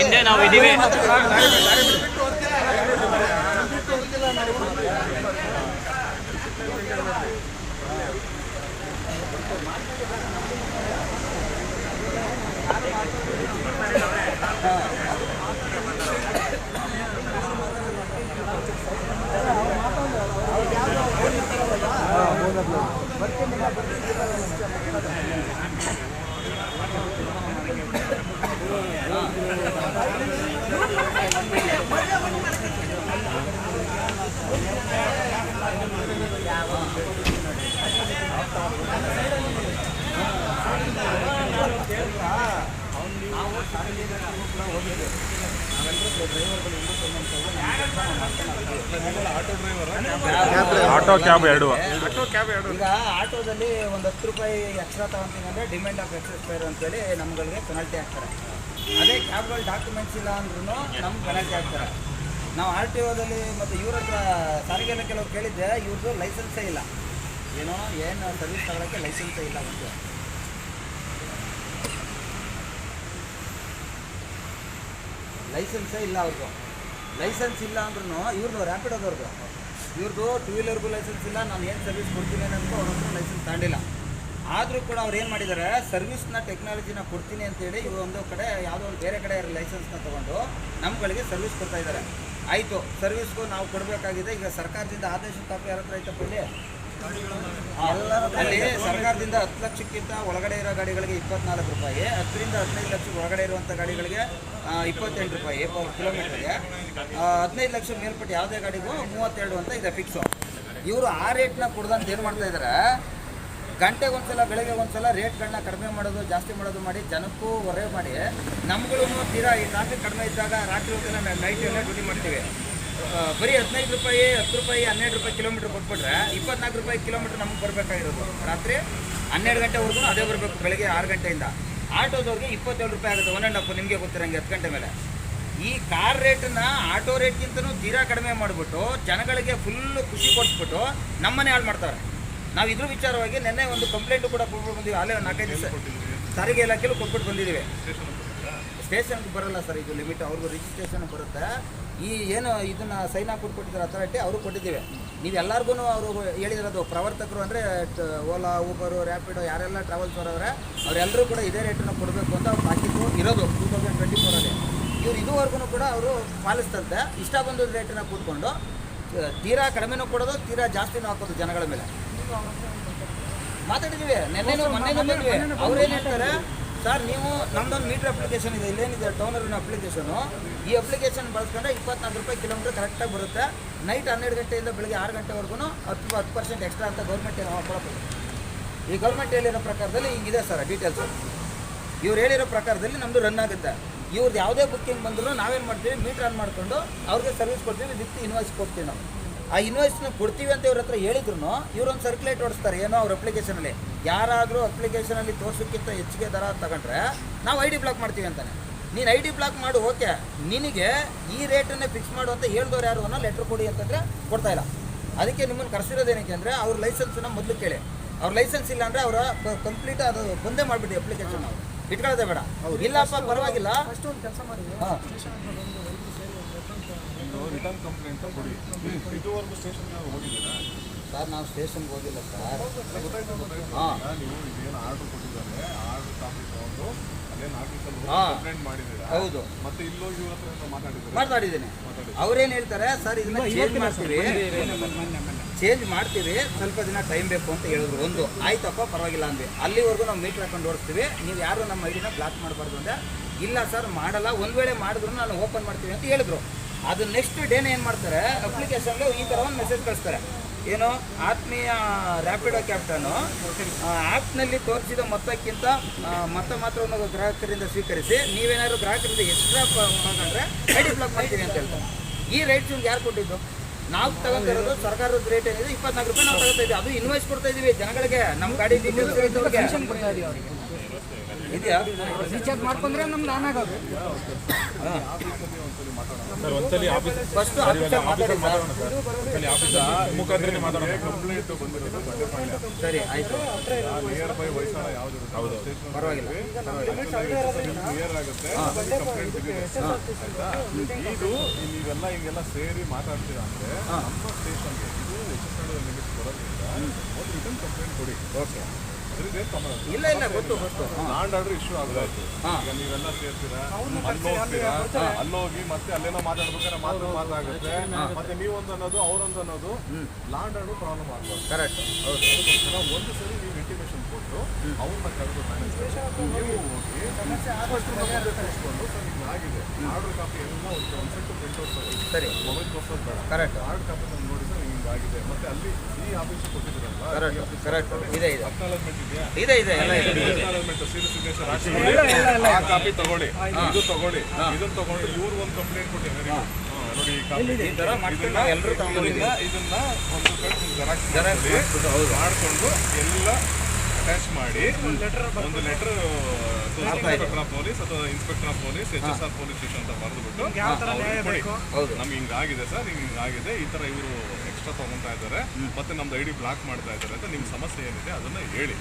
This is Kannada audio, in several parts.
ಹಿಂದೆ ನಾವು ಇದ್ದೀವಿ. ಆಟೋ ಕ್ಯಾಬ್ ಎರಡು. ಈಗ ಆಟೋದಲ್ಲಿ ಒಂದು 10 ರೂಪಾಯಿ ಎಕ್ಸ್ಟ್ರಾ ತಗೊಂತೀನಿ ಅಂದರೆ ಡಿಮ್ಯಾಂಡ್ ಆಫ್ ಎಕ್ಸೆಸ್ ಫೇರ್ ಅಂತೇಳಿ ನಮ್ಗಳಿಗೆ ಪೆನಾಲ್ಟಿ ಹಾಕ್ತಾರೆ. ಅದೇ ಕ್ಯಾಬ್ಗಳು ಡಾಕ್ಯುಮೆಂಟ್ಸ್ ಇಲ್ಲ ಅಂದ್ರೂ ನಮ್ಗೆ ಪೆನಾಲ್ಟಿ ಹಾಕ್ತಾರೆ. ನಾವು RTOದಲ್ಲಿ ಮತ್ತು ಇವ್ರ ಹತ್ರ ಸಾರಿಗೆ ಕೆಲವ್ರು ಕೇಳಿದ್ದೆ, ಇವ್ರದ್ದು ಲೈಸೆನ್ಸೇ ಇಲ್ಲ, ಏನು ಸರ್ವಿಸ್ ತಗೊಳ್ಳೋಕ್ಕೆ ಲೈಸೆನ್ಸೇ ಇಲ್ಲ. ಒಂದು ಲೈಸೆನ್ಸೇ ಇಲ್ಲ ಅವ್ರದ್ದು. ಲೈಸೆನ್ಸ್ ಇಲ್ಲ ಅಂದ್ರೂ ಇವ್ರದ್ದು ರ್ಯಾಪಿಡೋದವ್ರದ್ದು, ಇವ್ರದ್ದು 2 ವೀಲರ್ಗೂ ಲೈಸೆನ್ಸ್ ಇಲ್ಲ. ನಾನು ಏನು ಸರ್ವಿಸ್ ಕೊಡ್ತೀನಿ ಅನ್ನೋದು ಅವ್ರ ಹತ್ರ ಲೈಸೆನ್ಸ್ ತಗೊಂಡಿಲ್ಲ. ಆದರೂ ಕೂಡ ಅವ್ರು ಏನು ಮಾಡಿದ್ದಾರೆ, ಸರ್ವಿಸ್ನ ಟೆಕ್ನಾಲಜಿನ ಕೊಡ್ತೀನಿ ಅಂತೇಳಿ ಇವರು ಒಂದು ಕಡೆ ಯಾವುದೋ ಒಂದು ಬೇರೆ ಕಡೆ ಲೈಸೆನ್ಸ್ನ ತೊಗೊಂಡು ನಮ್ಗಳಿಗೆ ಸರ್ವಿಸ್ ಕೊಡ್ತಾ ಇದ್ದಾರೆ. ಆಯಿತು, ಸರ್ವಿಸ್ಗೂ ನಾವು ಕೊಡಬೇಕಾಗಿದೆ. ಈಗ ಸರ್ಕಾರದಿಂದ ಆದೇಶ ಕಾಪಿ ಯಾರ ಹತ್ರ ಐತಪ್ಪ ಇಲ್ಲಿ? ಅಲ್ಲಿ ಸರ್ಕಾರದಿಂದ 10 ಲಕ್ಷಕ್ಕಿಂತ ಒಳಗಡೆ ಇರೋ ಗಾಡಿಗಳಿಗೆ 24 ರೂಪಾಯಿ, 10 ರಿಂದ 15 ಲಕ್ಷ ಒಳಗಡೆ ಇರುವಂಥ ಗಾಡಿಗಳಿಗೆ 28 ರೂಪಾಯಿ ಕಿಲೋಮೀಟರ್ಗೆ, 15 ಲಕ್ಷ ಮೇಲ್ಪಟ್ಟು ಯಾವುದೇ ಗಾಡಿಗೂ 32 ಅಂತ ಇದೆ ಫಿಕ್ಸು. ಇವರು ಆ ರೇಟ್ನ ಕೊಡ್ದಂತ ಏನು ಮಾಡ್ತಾ ಇದ್ದಾರೆ, ಗಂಟೆಗೆ ಒಂದ್ಸಲ ಬೆಳಗ್ಗೆ ಒಂದ್ಸಲ ರೇಟ್ಗಳನ್ನ ಕಡಿಮೆ ಮಾಡೋದು ಜಾಸ್ತಿ ಮಾಡೋದು ಮಾಡಿ ಜನಕ್ಕೂ ಹೊರೆ ಮಾಡಿ, ನಮ್ಗಳು ತೀರಾ ಈ ಟ್ರಾಫಿಕ್ ಕಡಿಮೆ ಇದ್ದಾಗ ರಾತ್ರಿ ಹೊತ್ತೆಲ್ಲ ನೈಟ್ ಎಲ್ಲ ಡ್ಯೂಟಿ ಮಾಡ್ತೀವಿ. ಬರೀ 15 ರೂಪಾಯಿ 10 ರೂಪಾಯಿ 12 ರೂಪಾಯಿ ಕಿಲೋಮೀಟ್ರ್ ಕೊಟ್ಬಿಟ್ರೆ 24 ರೂಪಾಯಿ ಕಿಲೋಮೀಟ್ರ್ ನಮ್ಗೆ ಬರಬೇಕಾಗಿರೋದು. ರಾತ್ರಿ 12 ಗಂಟೆವರೆಗೂ ಅದೇ ಬರಬೇಕು, ಬೆಳಗ್ಗೆ 6 ಗಂಟೆಯಿಂದ. ಆಟೋದವ್ರಿಗೆ 27 ರೂಪಾಯಿ ಆಗುತ್ತೆ, 1.5 ನಿಮಗೆ ಗೊತ್ತಿರಂಗೆ 10 ಗಂಟೆ ಮೇಲೆ. ಈ ಕಾರ್ ರೇಟನ್ನ ಆಟೋ ರೇಟ್ಗಿಂತನೂ ತೀರಾ ಕಡಿಮೆ ಮಾಡಿಬಿಟ್ಟು ಜನಗಳಿಗೆ ಫುಲ್ಲು ಖುಷಿ ಕೊಟ್ಬಿಟ್ಟು ನಮ್ಮನೆ ಹಾಳು ಮಾಡ್ತಾರೆ. ನಾವು ಇದ್ರ ವಿಚಾರವಾಗಿ ನಿನ್ನೆ ಒಂದು ಕಂಪ್ಲೇಂಟು ಕೂಡ ಕೊಟ್ಬಿಟ್ಟು ಬಂದಿವಿ. ಅಲ್ಲೇ 4-5 ದಿವಸ ಸಾರಿಗೆ ಇಲಾಖೆಯಲ್ಲೂ ಕೊಟ್ಬಿಟ್ಟು ಬಂದಿದ್ದೀವಿ. ಸ್ಟೇಷನ್ಗೆ ಬರೋಲ್ಲ ಸರ್, ಇದು ಲಿಮಿಟ್ ಅವ್ರಿಗೂ ರಿಜಿಸ್ಟ್ರೇಷನ್ ಬರುತ್ತೆ. ಈ ಏನು ಇದನ್ನು ಸೈನ್ ಹಾಕಿ ಕೊಟ್ಟಿದ್ದಾರೆ ಅಥಾರಿಟಿ, ಅವರು ಕೊಟ್ಟಿದ್ದೀವಿ. ನೀವು ಎಲ್ಲರಿಗೂ ಅವರು ಹೇಳಿರೋದು ಪ್ರವರ್ತಕರು ಅಂದರೆ ಓಲಾ, ಊಬರು, ರ್ಯಾಪಿಡೋ ಯಾರೆಲ್ಲ ಟ್ರಾವೆಲ್ಸ್ ಬರೋದ್ರೆ ಅವರೆಲ್ಲರೂ ಕೂಡ ಇದೇ ರೇಟನ್ನು ಕೊಡಬೇಕು ಅಂತ ಅವ್ರು ಹಾಕಿದ್ದು ಇರೋದು 2024ಅಲ್ಲಿ. ಇವ್ರು ಇದುವರೆಗೂ ಕೂಡ ಅವರು ಪಾಲಿಸ್ತಂತೆ. ಇಷ್ಟ ಬಂದ ರೇಟನ್ನು ಕೂತ್ಕೊಂಡು ತೀರಾ ಕಡಿಮೆನೂ ಕೊಡೋದು, ತೀರಾ ಜಾಸ್ತಿನೂ ಹಾಕೋದು ಜನಗಳ ಮೇಲೆ. ಮಾತಾಡಿದ್ದೀವಿ ನೆನ್ನೆನೂ ಮೊನ್ನೆನೂ ಬಂದ್ವಿ. ಅವ್ರೇನು ಹೇಳ್ತಾರೆ, ಸರ್ ನೀವು ನಮ್ಮದೊಂದು ಮೀಟ್ರ್ ಅಪ್ಲಿಕೇಶನ್ ಇದೆ, ಇಲ್ಲೇನಿದೆ ಟೌನರಿನ ಅಪ್ಲಿಕೇಶನು, ಈ ಅಪ್ಲಿಕೇಶನ್ ಬಳಸ್ಕೊಂಡ್ರೆ 24 ರೂಪಾಯಿ ಕಿಲೋಮೀಟ್ರ್ ಕರೆಕ್ಟಾಗಿ ಬರುತ್ತೆ. ನೈಟ್ 12 ಗಂಟೆಯಿಂದ ಬೆಳಗ್ಗೆ 6 ಗಂಟೆವರೆಗೂ 10% ಎಕ್ಸ್ಟ್ರಾ ಅಂತ ಗೌರ್ಮೆಂಟ್ ಕೊಡಬೇಕು. ಈ ಗೌರ್ಮೆಂಟ್ ಹೇಳಿರೋ ಪ್ರಕಾರದಲ್ಲಿ ಹಿಂಗಿದೆ ಸರ್ ಡೀಟೇಲ್ಸು. ಇವ್ರು ಹೇಳಿರೋ ಪ್ರಕಾರದಲ್ಲಿ ನಮ್ಮದು ರನ್ ಆಗುತ್ತೆ. ಇವ್ರದ್ದು ಯಾವುದೇ ಬುಕ್ಕಿಂಗ್ ಬಂದರೂ ನಾವೇನು ಮಾಡ್ತೀವಿ, ಮೀಟ್ರ್ ಆನ್ ಮಾಡಿಕೊಂಡು ಅವ್ರಿಗೆ ಸರ್ವಿಸ್ ಕೊಡ್ತೀವಿ, ವಿತ್ ಇನ್ವಾಯ್ಸ್ ಕೊಡ್ತೀವಿ ನಾವು. ಆ ಇನ್ವಾಯ್ಸ್ನ ಕೊಡ್ತೀವಿ ಅಂತ ಇವ್ರ ಹತ್ರ ಹೇಳಿದ್ರು ಇವರೊಂದು ಸರ್ಕ್ಯುಲೇಟ್ ಓಡಿಸ್ತಾರೆ ಏನೋ ಅವ್ರ ಅಪ್ಲಿಕೇಶನಲ್ಲಿ. ಯಾರಾದರೂ ಅಪ್ಲಿಕೇಶನಲ್ಲಿ ತೋರಿಸೋಕ್ಕಿಂತ ಹೆಚ್ಚಿಗೆ ದರ ತಗೊಂಡ್ರೆ ನಾವು ID ಬ್ಲಾಕ್ ಮಾಡ್ತೀವಿ ಅಂತಾನೆ. ನೀನು ID ಬ್ಲಾಕ್ ಮಾಡು, ಓಕೆ, ನಿನಗೆ ಈ ರೇಟನ್ನೇ ಫಿಕ್ಸ್ ಮಾಡು ಅಂತ ಹೇಳಿದವ್ರು ಯಾರು ಅನ್ನೋ ಲೆಟ್ರ್ ಕೊಡಿ ಅಂತಂದರೆ ಕೊಡ್ತಾಯಿಲ್ಲ. ಅದಕ್ಕೆ ನಿಮ್ಮನ್ನು ಕರೆಸಿರೋದೇನಕ್ಕೆ ಅಂದರೆ ಅವ್ರ ಲೈಸೆನ್ಸನ್ನ ಮೊದಲು ಕೇಳಿ. ಅವ್ರ ಲೈಸೆನ್ಸ್ ಇಲ್ಲ ಅಂದರೆ ಅವರ ಕಂಪ್ಲೀಟ್ ಅದು ಬಂದೇ ಮಾಡಿಬಿಡಿ ಅಪ್ಲಿಕೇಶನ್, ನಾವು ಇಟ್ಕೊಳ್ಳೋದೇ ಬೇಡ. ಇಲ್ಲಪ್ಪ ಪರವಾಗಿಲ್ಲ, ಅಷ್ಟೊಂದು ಕೆಲಸ ಮಾಡಿ ರಿಟರ್ನ್ ಕಂಪ್ಲೇಂಟ್ ಕೊಡಿ. ಇದುವರೆಗೂ ಸ್ಟೇಷನ್ಗೆ ಹೋಗಿದ್ದೀರಾ ಸರ್? ನಾವು ಸ್ಟೇಷನ್ಗೆ ಹೋಗಿಲ್ಲ ಸರ್. ಗೊತ್ತಾಯ್ತು. ನೀವು ಇದೇನು ಆರ್ಡರ್ ಕೊಟ್ಟಿದ್ದಾರೆ, ಆರ್ಡರ್ ಕಾಪಿ ತಗೊಂಡು ಅಲ್ಲೇನು ಆಫೀಸಲ್ಲಿ ಕಂಪ್ಲೇಂಟ್ ಮಾಡಿದ್ದೀರಾ? ಹೌದು. ಮತ್ತೆ ಇಲ್ಲೋಗಿ ಇವ್ರ ಹತ್ರ ಮಾತಾಡಿದ್ದೀನಿ. ಅವ್ರೇನು ಹೇಳ್ತಾರೆ, ಸರ್ ಇದನ್ನ ಚೇಂಜ್ ಮಾಡ್ತೀವಿ, ಸ್ವಲ್ಪ ದಿನ ಟೈಮ್ ಬೇಕು ಅಂತ ಹೇಳಿದ್ರು. ಒಂದು ಆಯ್ತಪ್ಪ ಪರವಾಗಿಲ್ಲ ಅಂದ್ವಿ. ಅಲ್ಲಿವರೆಗೂ ನಾವು ಮೀಟ್ರ್ ಹಾಕೊಂಡು ಓಡಿಸ್ತೀವಿ, ನೀವು ಯಾರು ನಮ್ಮ ಐಡಿನ ಬ್ಲಾಕ್ ಮಾಡಬಾರ್ದು ಅಂದರೆ, ಇಲ್ಲ ಸರ್ ಮಾಡಲ್ಲ, ಒಂದು ವೇಳೆ ಮಾಡಿದ್ರು ನಾನು ಓಪನ್ ಮಾಡ್ತೀವಿ ಅಂತ ಹೇಳಿದ್ರು. ಅದು ನೆಕ್ಸ್ಟ್ ಡೇನೇ ಏನು ಮಾಡ್ತಾರೆ, ಅಪ್ಲಿಕೇಶನ್ಗೆ ಈ ಥರ ಒಂದು ಮೆಸೇಜ್ ಕಳಿಸ್ತಾರೆ, ಏನು ಆತ್ಮೀಯ ರ್ಯಾಪಿಡೋ ಕ್ಯಾಪ್ಟನು ಆ್ಯಪ್ನಲ್ಲಿ ತೋರಿಸಿದ ಮೊತ್ತಕ್ಕಿಂತ ಮೊತ್ತ ಮಾತ್ರವನ್ನು ಗ್ರಾಹಕರಿಂದ ಸ್ವೀಕರಿಸಿ, ನೀವೇನಾದ್ರು ಗ್ರಾಹಕರಿಂದ ಎಕ್ಸ್ಟ್ರಾ ತಗೊಂಡ್ರೆ ID ಬ್ಲಾಕ್ ಮಾಡ್ತೀವಿ ಅಂತ ಹೇಳ್ತಾರೆ. ಈ ರೈಟ್ಸ್ ನಿಮ್ಗೆ ಯಾರು ಕೊಟ್ಟಿದ್ದು? ನಾವು ತಗೊಂಡಿರೋದು ಸರ್ಕಾರದ ರೇಟ್ ಏನಿದೆ 24 ರೂಪಾಯಿ ನಾವು ತಗೋತಾ ಇದ್ದೀವಿ. ಅದು ಇನ್ವಾಯ್ಸ್ ಕೊಡ್ತಾ ಇದ್ದೀವಿ ಜನಗಳಿಗೆ, ನಮ್ಮ ಗಾಡಿ ಡೀಟೇಲ್ಸ್ ಇದೆಯಾ ರೀಚಾರ್ಜ್ ಮಾಡ್ಕೊಂಡ್ರೆ ನಮ್ದು ಆನ್ ಆಗೋದು. ಸರ್ ಒಂದ್ಸಲಿ ಆಫೀಸ್ ಫಸ್ಟ್ ಆಫೀಸರ್ ಮಾತಾಡಿ ಸರ್. ಮುಖಾಂತರ ಮಾತಾಡೋಣ. ಕಂಪ್ಲೇಂಟ್ ಬಂದಿರೋದು ಬಂಡೆಪಾಳ್ಯ. ಸರಿ ಆಯ್ತು, ನಿಯರ್ ಬೈ ವಯಸ್ಸಾಳ ಯಾವ್ದು ಹೌದು. ಪರವಾಗಿಲ್ಲ. ನಿಯರ್ ಆಗುತ್ತೆ ಕಂಪ್ಲೇಂಟ್ ಬಿದ್ದಿದೆ ಆಯ್ತಾ. ಇದು ನೀವೆಲ್ಲ ಹಿಂಗೆಲ್ಲ ಸೇರಿ ಮಾತಾಡ್ತೀರಾ ಅಂದ್ರೆ ನಮ್ಮ ಸ್ಟೇಷನ್ಗೆ ಇದು ಹೆಚ್ಚು ಲಿಮಿಟ್ ಕೊಡೋದ್ರಿಂದ ಒಂದು ರಿಟರ್ನ್ ಕಂಪ್ಲೇಂಟ್ ಕೊಡಿ. ಓಕೆ, ಇಲ್ಲ ಇಲ್ಲ ಗೊತ್ತು ಲ್ಯಾಂಡ್ ಆರ್ಡರ್ ಇಶ್ಯೂ ಆಗೋದಾಯ್ತು. ಈಗ ನೀವೆಲ್ಲ ಸೇರ್ತೀರಾ, ಅಲ್ಲೋಗಿ ಮತ್ತೆ ಅಲ್ಲೇನೋ ಮಾತಾಡ್ಬೇಕಾದ್ರೆ ಮಾತಾಗುತ್ತೆ. ಮತ್ತೆ ನೀವೊಂದು ಅನ್ನೋದು ಅವ್ರೊಂದು ಅನ್ನೋದು ಲ್ಯಾಂಡ್ ಆರ್ಡರ್ ಪ್ರಾಬ್ಲಮ್ ಆಗ್ಬೋದು. ಕರೆಕ್ಟ್. ಅದಕ್ಕೋಸ್ಕರ ಒಂದು ಸರಿ ನೀವು ಇಂಟಿಮೇಷನ್ ಕೊಟ್ಟು ಅವ್ರನ್ನ ಕರೆದು ಮ್ಯಾನೇಜರ್ ನೀವು ಹೋಗಿ ತಿಳಿಸ್ಕೊಂಡು ಸರ್ ಹಿಂಗಾಗಿದೆ ಆರ್ಡರ್ ಕಾಪಿ ಎಲ್ಲ ಒಂದು ಸೆಟ್ ಪ್ರಿಂಟ್ ಔಟ್ ತಗೊಳ್ಳಿ. ಸರಿ, ಮೊಬೈಲ್ ತೋರಿಸೋದು ಬೇಡ. ಕರೆಕ್ಟ್. ಆರ್ಡರ್ ಕಾಪಿ ನಾನು ನೋಡಿ ಸರ್ ಹಿಂಗಾಗಿದೆ. ಮತ್ತೆ ಅಲ್ಲಿ ಈ ಆಫೀಸ್ ಕೊಟ್ಟಿದ್ದೀರಲ್ವಾ, ಕರೆಕ್ಟ್ ಇದೆ ಇದೆ ಅಕ್ನಾಲಜ್ಮೆಂಟ್ ಇದೆಯಾ? ಇದೆ ಇದೆ ಎಲ್ಲ ಇದೆ. ಸೀಲ್ ಸಿಗ್ನೇಚರ್ ಹಾಕಿ ಆ ಕಾಪಿ ತಗೊಳ್ಳಿ, ಇದು ತಗೊಳ್ಳಿ, ಇದನ್ನ ತಗೊಂಡು ಇವ್ರು ಒಂದು ಕಂಪ್ಲೇಂಟ್ ಕೊಟ್ಟಿದ್ದಾರೆ ನೋಡಿ ಈ ಕಾಪಿ ಈ ಥರ ಮಾಡ್ಕೊಂಡು ನಾವು ಎಲ್ಲರೂ ತಗೊಂಡಿದ್ದೀವಿ. ಇದನ್ನ ಒಂದು ಜೆರಾಕ್ಸ್ ಮಾಡಿಕೊಂಡು ಎಲ್ಲ ಅಟ್ಯಾಚ್ ಮಾಡಿ ಒಂದು ಲೆಟರ್ ಇನ್ಸ್ಪೆಕ್ಟರ್ ಆಫ್ ಪೊಲೀಸ್ ಅಥವಾ inspector of police HSR police station ಅಂತ ಬರೆದುಬಿಟ್ಟು ನಮ್ಗೆ ಹಿಂಗಾಗಿದೆ ಸರ್, ಹಿಂಗಾಗಿದೆ, ಈ ಥರ ಇವರು ಎಕ್ಸ್ಟ್ರಾ ತಗೊಂತಾ ಇದ್ದಾರೆ ಮತ್ತೆ ನಮ್ದು ID ಬ್ಲಾಕ್ ಮಾಡ್ತಾ ಇದ್ದಾರೆ ಅಂತ ನಿಮ್ಮ ಸಮಸ್ಯೆ ಏನಿದೆ ಅದನ್ನ ಹೇಳಿ.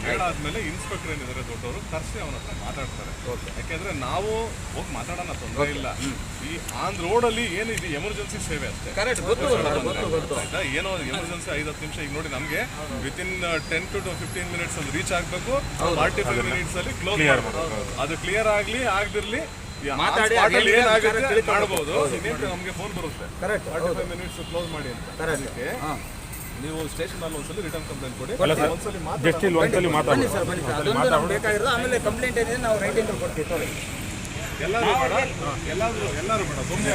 ಹೇಳಾದ್ಮೇಲೆ ಇನ್ಸ್ಪೆಕ್ಟರ್ ಏನಿದ್ದಾರೆ ದೊಡ್ಡವರು ಕರ್ಸಿ ಅವನ ಹತ್ರ ಮಾತಾಡ್ತಾರೆ. ಯಾಕೆಂದ್ರೆ ನಾವು ಹೋಗಿ ಮಾತಾಡೋಣ, ತೊಂದರೆ ಇಲ್ಲ. ಈ ಆನ್ ರೋಡಲ್ಲಿ ಏನಿದೆ ಎಮರ್ಜೆನ್ಸಿ ಸೇವೆ ಅಷ್ಟೇ. ಕರೆಕ್ಟ್, ಆಯ್ತಾ? ಏನೋ ಎಮರ್ಜೆನ್ಸಿ 5-10 ನಿಮಿಷ, ಈಗ ನೋಡಿ ನಮಗೆ ವಿತಿನ್ 10 to 15 ಮಿನಿಟ್ಸ್ ಅಲ್ಲಿ ರೀಚ್ ಆಗಬೇಕು, 45 ಮಿನಿಟ್ಸ್ ಅಲ್ಲಿ ಕ್ಲೋಸ್ ಮಾಡಬೇಕು. ಅದು ಕ್ಲಿಯರ್ ಆಗಲಿ ಆಗದಿರ್ಲಿ ಮಾತಾಡಿ ಏನಾಗುತ್ತೆ ಮಾಡ್ಬೋದು. ನಮಗೆ ಫೋನ್ ಬರುತ್ತೆ ಕರೆಕ್ಟ್ 45 ಮಿನಿಟ್ಸ್ ಕ್ಲೋಸ್ ಮಾಡಿ ಅಂತ. ಅದಕ್ಕೆ ನೀವು ಸ್ಟೇಷನ್ ಅಲ್ಲಿ ಒಂದ್ಸಲಿ ರಿಟರ್ನ್ ಕಂಪ್ಲೇಂಟ್ ಕೊಡಿ. ಒಂದ್ಸಲಿ ಜಸ್ಟ್ ಇಲ್ಲಿ ಒಂದ್ಸಲಿ ಬನ್ನಿ ಸರ್, ಬನ್ನಿ ಸರ್, ಅದೊಂದು ನಮ್ಗೆ ಬೇಕಾಗಿರೋದು. ಆಮೇಲೆ ಕಂಪ್ಲೇಂಟ್ ಏನಿದೆ ನಾವು ರೈಟಿಂಗ್ ಕೊಡ್ತೀವಿ. ತೊಗೊಳ್ಳಿ. ಎಲ್ಲರೂ ಬೇಡ, ಸುಮ್ಮನೆ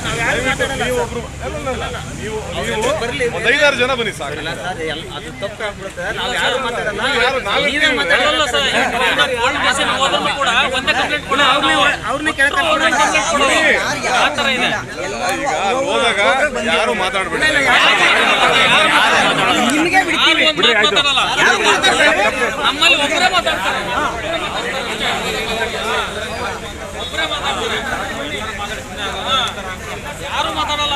ನಾವು ಯಾರು ಮಾತಾಡಲ್ಲ. ನೀವು 5-6 ಜನ ಬನ್ನಿ ಸಾಕು. ಇಲ್ಲ ಸರ್, ಅದು ತಪ್ಪು ಆಗ್ಬಿಡುತ್ತೆ. ನಾವು ಯಾರು ಮಾತಾಡಲ್ಲ. ನೀವೇ ಮಾತಾಡಲ್ಲ ಸರ್. ಅವ್ರನ್ನೇ ಕೇಳ್ತಾರೆ. ಹೋದಾಗ ಯಾರು ಮಾತಾಡ್ಬೇಡಿ. ನಿಮಗೆ ಬಿಡ್ತೀವಿ. ನಮ್ಮಲ್ಲಿ ಒಬ್ಬರೇ ಮಾತಾಡ್ತಾರೆ. ಯಾರು ಮಾತಾಡಲ್ಲ.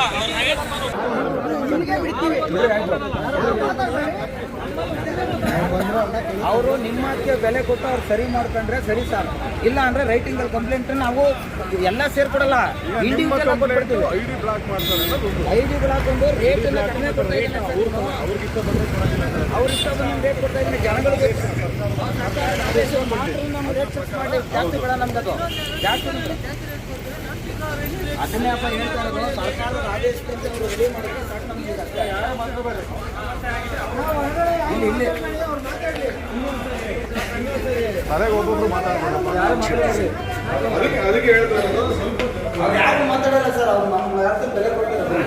ಅವರು ನಿಮ್ಮ ಮಾತಿಗೆ ಬೆಲೆ ಕೊಟ್ಟು ಅವ್ರು ಸರಿ ಮಾಡ್ಕೊಂಡ್ರೆ ಸರಿ ಸರ್. ಇಲ್ಲ ಅಂದ್ರೆ ರೈಟಿಂಗ್ ಅಲ್ಲಿ ಕಂಪ್ಲೇಂಟ್ ನಾವು ಎಲ್ಲ ಸೇರ್ಕೊಡಲ್ಲ, ಇಂಡಿವಿಜುವಲ್ ಕೊಟ್ಬಿಡ್ತೀವಿ. ID ಬ್ಲಾಕ್ ಮಾಡ್ತಾರೆ. ID ಬ್ಲಾಕ್ ಒಂದು ರೇಟ್ ಎಲ್ಲ ಕಡಿಮೆ ಕೊಡ್ತಾ ಇದ್ದೀನಿ. ಅವ್ರ ಇಷ್ಟ ಬಂದ ರೇಟ್ ಕೊಡ್ತಾ ಇದ್ದೀನಿ ಜನಗಳಿಗೆ. ನಮ್ಮ ರೇಟ್ ಫಿಕ್ಸ್ ಮಾಡಿ ಜಾಸ್ತಿ ಬೇಡ ನಮ್ದು, ಜಾಸ್ತಿ ಅದನ್ನೇ ಅಪ್ಪ ಹೇಳ್ತಾ ಇರೋದು. ಸರ್ಕಾರದ ಆದೇಶದಂತೆ ಅವರು ರೆಡಿ ಮಾಡಿದ್ರೆ ಸಾಕು ನಮ್ಗೆ. ಅಷ್ಟೇ, ಯಾರು ಮಾತಾಡಬೇಡಿ. ಇಲ್ಲಿ ತಲೆಗೆ ಒಬ್ಬೊಬ್ರು ಮಾತಾಡ್ಬೋದು. ಯಾರು ಮಾತಾಡೋದು ಅದಕ್ಕೆ ಹೇಳ್ತಾರೆ ಅವ್ರು ಯಾರು ಮಾತಾಡಲ್ಲ ಸರ್. ಅವ್ರು ನಮ್ಮ ಯಾರು ಬೆಲೆ ಕೊಡ್ತಾರೆ.